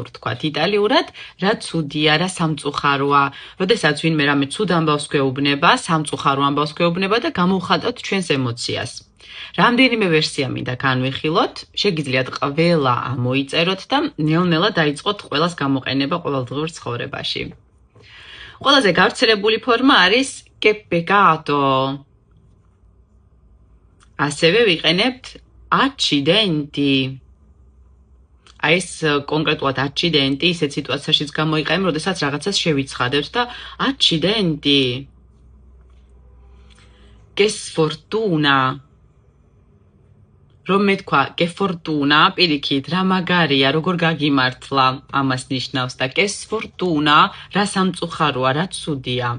ვთქვათ იტალიურად, რა ცუდია, რა სამწუხაროა. როდესაც ვინმე რამე ცუდ ამბავს გვეუბნება, სამწუხარო ამბავს გვეუბნება და გამოვხატოთ ჩვენს ემოციას. რამდენიმე ვერსია მინდა განვიხილოთ, შეგიძლიათ ყველა ამოიწეროთ და ნელ-ნელა დაიწყოთ ყველას გამოყენება ყოველდღიურ ცხოვრებაში. ყველაზე გავრცელებული ფორმა არის che peccato. ასევე ვიყენებთ accidenti. აი ეს კონკრეტულად accidenti ისეთ სიტუაციაშიც გამოიყენებ, როდესაც რაღაცას შევიცხადებთ და accidenti. Che sfortuna. რომ მეთქვა che fortuna, პირიქით, რა მაგარია, როგორ გაგიმართლა, ამას ნიშნავს და che sfortuna, რა სამწუხაროა, რა ცუდია.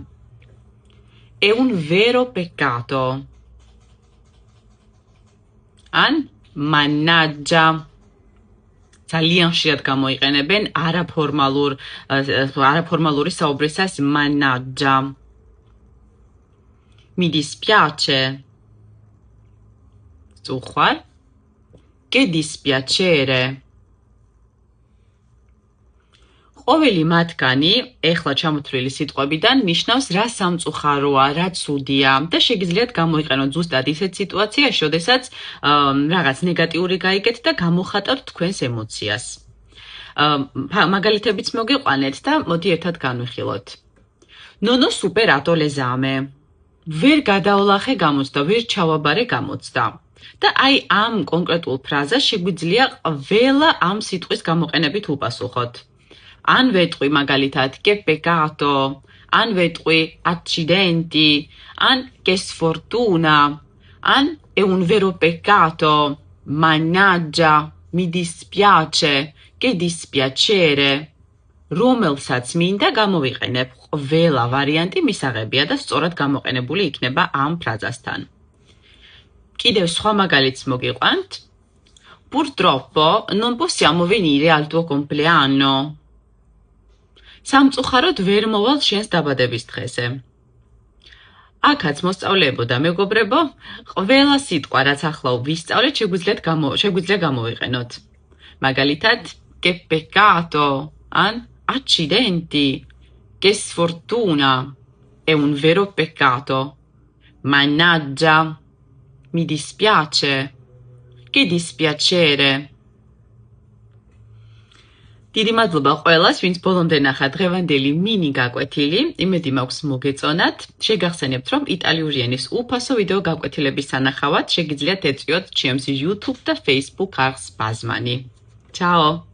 È un vero peccato. An mannaggia. ძალიან ხშირად გამოიყენებენ არაფორმალური საუბრისას mannaggia. Mi dispiace. Წუხარ. Che dispiacere. ყოველი მათგანი ეხლა ჩამოთვლილი სიტყვებიდან ნიშნავს რა სამწუხაროა, რა ცუდია და შეგიძლიათ გამოიყენოთ ზუსტად ისეთ სიტუაციაში, როდესაც რაღაც ნეგატიური გაიგეთ და გამოხატავთ თქვენს ემოციას. მაგალითებიც მოგიყვანეთ და მოდი ერთად განვიხილოთ. Non ho superato l'esame. ვერ გადავლახე გამოცდა, ვერ ჩავაბარე გამოცდა. და აი ამ კონკრეტულ ფრაზას შეგვიძლია ყველა ამ სიტყვის გამოყენებით უპასუხოთ. An vetqui magalitat che peccato, an vetqui accidenti, an che sfortuna, an è un vero peccato, mannaggia, mi dispiace, che dispiacere. რომელსაც მინდა გამოვიყენებ, ყველა ვარიანტი მისაღებია და სწორად გამოყენებული იქნება ამ ფრაზასთან. კიდევ სხვა მაგალითს მოგიყვანთ. Purtroppo non possiamo venire al tuo compleanno. სამწუხაროდ ვერ მოვალ შენს დაბადების დღეზე. აქაც მოსწავლეებო და მეგობრებო, ყველა სიტყვა, რაც ახლა ვისწავლეთ, შეგვიძლია გამოვიყენოთ. მაგალითად, che peccato, an accidenti, che sfortuna, è un vero peccato, mannaggia, mi dispiace, che dispiacere. დიდი მადლობა ყველას, ვინც ბოლომდე ნახა დღევანდელი მინი გაკვეთილი. იმედი მაქვს მოგეწონათ. შეგახსენებთ, რომ იტალიური ენის უფასო ვიდეო გაკვეთილების სანახავად შეგიძლიათ ეწვიოთ ჩემს YouTube და Facebook არხს ბაზმანი. Ciao!